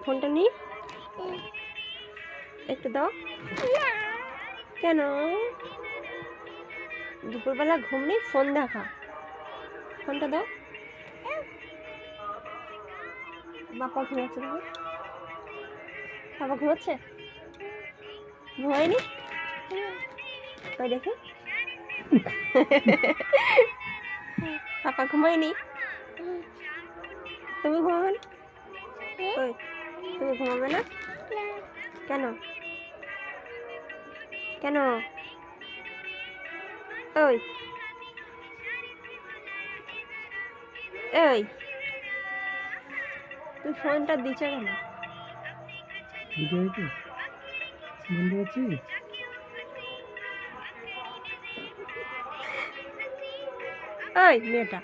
ফোনটা নি একটু দাও। কেন দুপুরবেলা ঘুম নেই, ফোন দেখা? ফোনটা দাও। বাবা ঘুমাচ্ছে না? বাবা ঘুমাচ্ছে? ঘুমায়নি? তাই দেখি। পাপা ঘুমায়নি? তুমি ঘুমাবে না? ওই তুমি ঘুমাবে না কেন? কেন? ওই এই তুই ফোনটা দিচ্ছ কেন? বন্ধ আছি। ওই মেয়েটা